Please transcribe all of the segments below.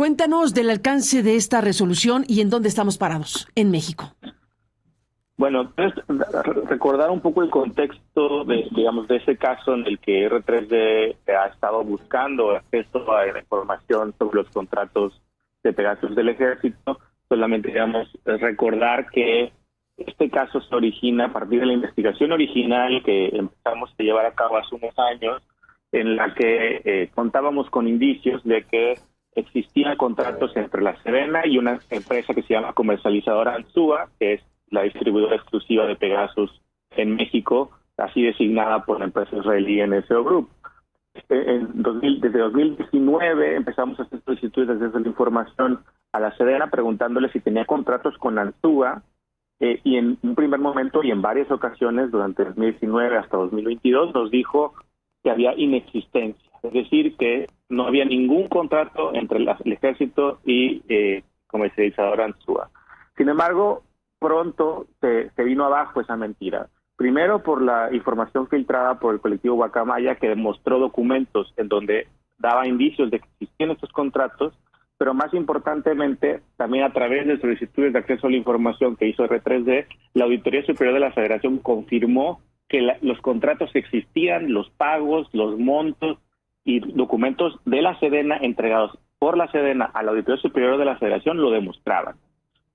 Cuéntanos del alcance de esta resolución y en dónde estamos parados en México. Bueno, recordar un poco el contexto de ese caso en el que R3D ha estado buscando acceso a la información sobre los contratos de Pegasus del Ejército. Solamente, recordar que este caso se origina a partir de la investigación original que empezamos a llevar a cabo hace unos años, en la que contábamos con indicios de que existían contratos entre la Sedena y una empresa que se llama Comercializadora Anzúa, que es la distribuidora exclusiva de Pegasus en México, así designada por la empresa israelí NSO Group. Desde 2019 empezamos a hacer solicitudes de acceso a la información a la Sedena preguntándole si tenía contratos con Anzúa, y en un primer momento y en varias ocasiones durante 2019 hasta 2022 nos dijo que había inexistencia, es decir, que no había ningún contrato entre el Ejército y Comercializadora Anzúa. Sin embargo, pronto se vino abajo esa mentira. Primero por la información filtrada por el colectivo Guacamaya, que demostró documentos en donde daba indicios de que existían estos contratos, pero más importantemente, también a través de solicitudes de acceso a la información que hizo R3D, la Auditoría Superior de la Federación confirmó que los contratos existían, los pagos, los montos y documentos de la Sedena entregados por la Sedena a la Auditoría Superior de la Federación lo demostraban.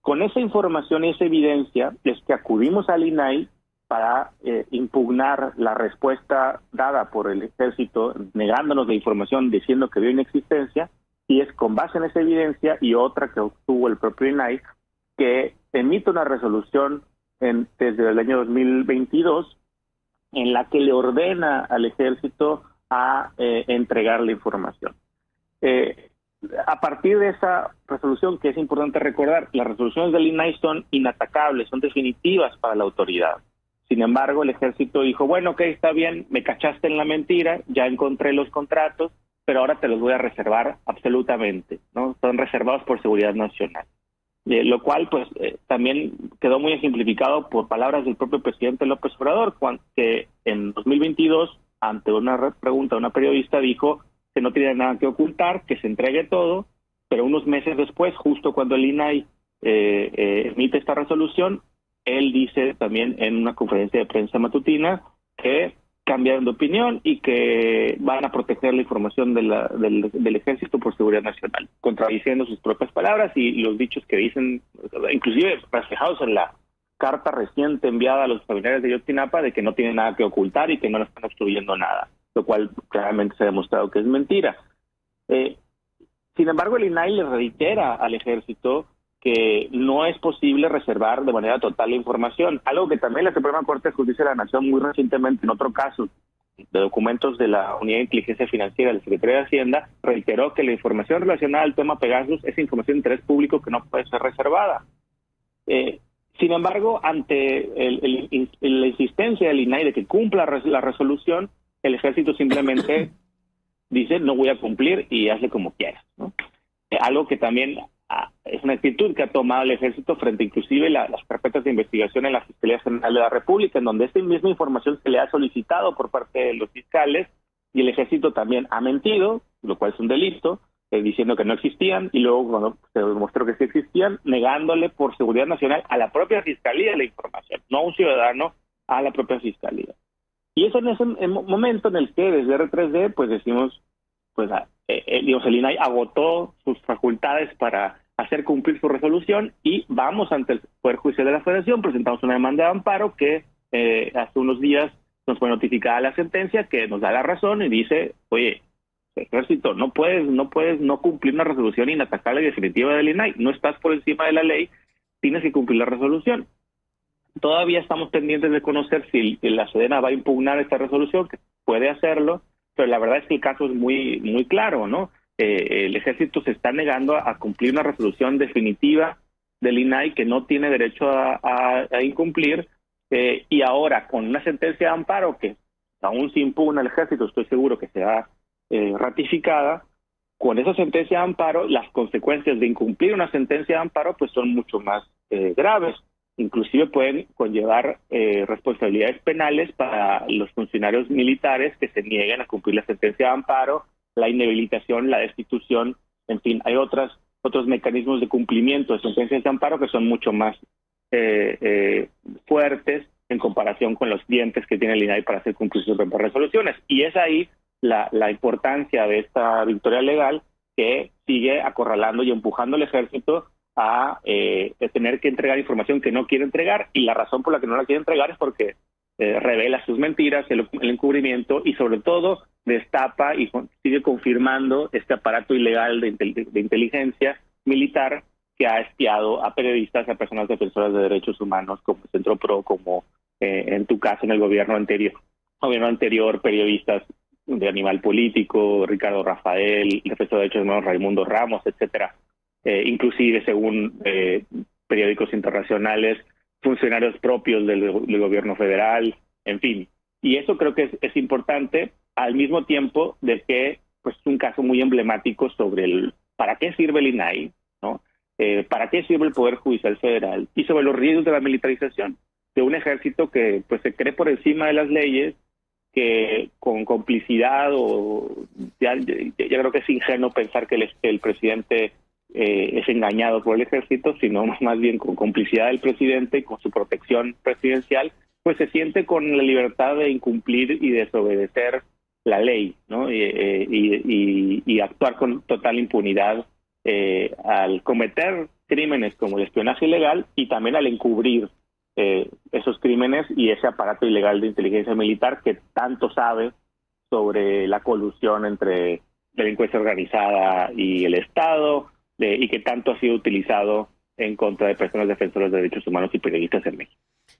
Con esa información y esa evidencia es que acudimos al INAI para impugnar la respuesta dada por el Ejército, negándonos la información, diciendo que había inexistencia, y es con base en esa evidencia y otra que obtuvo el propio INAI, que emite una resolución desde el año 2022 en la que le ordena al Ejército a entregar la información. A partir de esa resolución, que es importante recordar, las resoluciones del INAI son inatacables, son definitivas para la autoridad. Sin embargo, el Ejército dijo, bueno, ok, está bien, me cachaste en la mentira, ya encontré los contratos, pero ahora te los voy a reservar absolutamente, ¿no? Son reservados por seguridad nacional. Lo cual, pues, también quedó muy ejemplificado por palabras del propio presidente López Obrador, que en 2022, ante una pregunta a una periodista, dijo que no tenía nada que ocultar, que se entregue todo, pero unos meses después, justo cuando el INAI emite esta resolución, él dice también en una conferencia de prensa matutina que cambiaron de opinión y que van a proteger la información del Ejército por seguridad nacional, contradiciendo sus propias palabras y los dichos que dicen, inclusive reflejados en la carta reciente enviada a los familiares de Ayotzinapa, de que no tienen nada que ocultar y que no le están obstruyendo nada, lo cual claramente se ha demostrado que es mentira. Sin embargo, el INAI le reitera al Ejército que no es posible reservar de manera total la información, algo que también la Suprema Corte de Justicia de la Nación muy recientemente en otro caso de documentos de la Unidad de Inteligencia Financiera de la Secretaría de Hacienda reiteró que la información relacionada al tema Pegasus es información de interés público que no puede ser reservada. Sin embargo, ante la insistencia del INAI de que cumpla la resolución, el Ejército simplemente dice no voy a cumplir y hazle como quieras, ¿no? Algo que también es una actitud que ha tomado el Ejército frente inclusive las carpetas de investigación en la Fiscalía General de la República, en donde esta misma información se le ha solicitado por parte de los fiscales y el Ejército también ha mentido, lo cual es un delito, diciendo que no existían y luego cuando se demostró que sí existían, negándole por seguridad nacional a la propia Fiscalía la información, no a un ciudadano, a la propia Fiscalía. Y eso en ese momento en el que desde R3D pues decimos, pues el INAI agotó sus facultades para hacer cumplir su resolución y vamos ante el Poder Judicial de la Federación, presentamos una demanda de amparo que hace unos días nos fue notificada la sentencia que nos da la razón y dice, oye, Ejército, no puedes no cumplir una resolución inatacable y definitiva del INAI, no estás por encima de la ley, tienes que cumplir la resolución. Todavía estamos pendientes de conocer si la Sedena va a impugnar esta resolución, que puede hacerlo, pero la verdad es que el caso es muy claro, ¿no? El Ejército se está negando a cumplir una resolución definitiva del INAI que no tiene derecho a incumplir, y ahora con una sentencia de amparo que aún se impugna al Ejército, estoy seguro que será ratificada, con esa sentencia de amparo las consecuencias de incumplir una sentencia de amparo pues son mucho más graves. Inclusive pueden conllevar responsabilidades penales para los funcionarios militares que se nieguen a cumplir la sentencia de amparo, la inhabilitación, la destitución En fin, hay otros mecanismos de cumplimiento de sentencias de amparo que son mucho más fuertes en comparación con los dientes que tiene el INAI para hacer cumplir sus propias resoluciones. Y es ahí la importancia de esta victoria legal, que sigue acorralando y empujando al ejército a tener que entregar información que no quiere entregar, y la razón por la que no la quiere entregar es porque revela sus mentiras, el encubrimiento, y sobre todo destapa y sigue confirmando este aparato ilegal de inteligencia militar que ha espiado a periodistas, a personas defensoras de derechos humanos, como Centro Pro, como en tu caso en el gobierno anterior, periodistas de Animal Político, Ricardo Rafael, defensor de derechos humanos Raimundo Ramos, etcétera. Inclusive, según periódicos internacionales, funcionarios propios del gobierno federal, en fin. Y eso creo que es importante, al mismo tiempo de que pues, es un caso muy emblemático sobre para qué sirve el INAI, ¿no? Para qué sirve el Poder Judicial Federal, y sobre los riesgos de la militarización de un ejército que pues se cree por encima de las leyes, que con complicidad ya creo que es ingenuo pensar que el presidente es engañado por el ejército, sino más bien con complicidad del presidente y con su protección presidencial, pues se siente con la libertad de incumplir y desobedecer la ley, ¿no? Y actuar con total impunidad al cometer crímenes como el espionaje ilegal y también al encubrir esos crímenes y ese aparato ilegal de inteligencia militar que tanto sabe sobre la colusión entre delincuencia organizada y el Estado, y que tanto ha sido utilizado en contra de personas defensoras de derechos humanos y periodistas en México.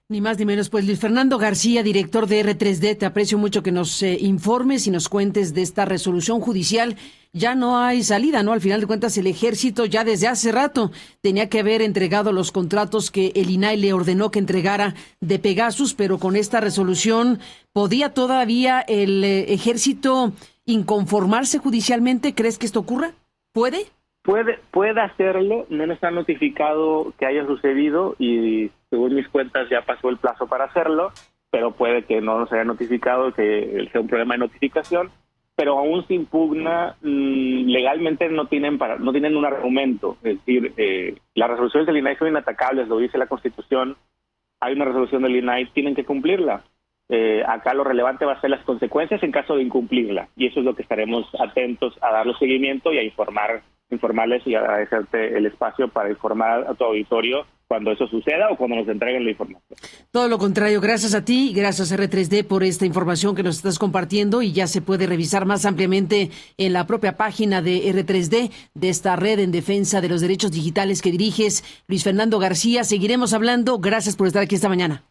Ni más ni menos, pues Luis Fernando García, director de R3D, te aprecio mucho que nos informes y nos cuentes de esta resolución judicial. Ya no hay salida, ¿no? Al final de cuentas, el ejército ya desde hace rato tenía que haber entregado los contratos que el INAI le ordenó que entregara de Pegasus, pero con esta resolución, ¿podía todavía el ejército inconformarse judicialmente? ¿Crees que esto ocurra? ¿Puede? Puede hacerlo, no nos ha notificado que haya sucedido y según mis cuentas ya pasó el plazo para hacerlo, pero puede que no nos haya notificado, que sea un problema de notificación, pero aún se impugna, legalmente no tienen un argumento, es decir, las resoluciones del INAI son inatacables, lo dice la Constitución, hay una resolución del INAI, tienen que cumplirla. Acá lo relevante va a ser las consecuencias en caso de incumplirla, y eso es lo que estaremos atentos a darle seguimiento y a informarles y agradecerte el espacio para informar a tu auditorio cuando eso suceda o cuando nos entreguen la información. Todo lo contrario, gracias a ti y gracias a R3D por esta información que nos estás compartiendo, y ya se puede revisar más ampliamente en la propia página de R3D, de esta red en defensa de los derechos digitales que diriges. Luis Fernando García, seguiremos hablando. Gracias por estar aquí esta mañana.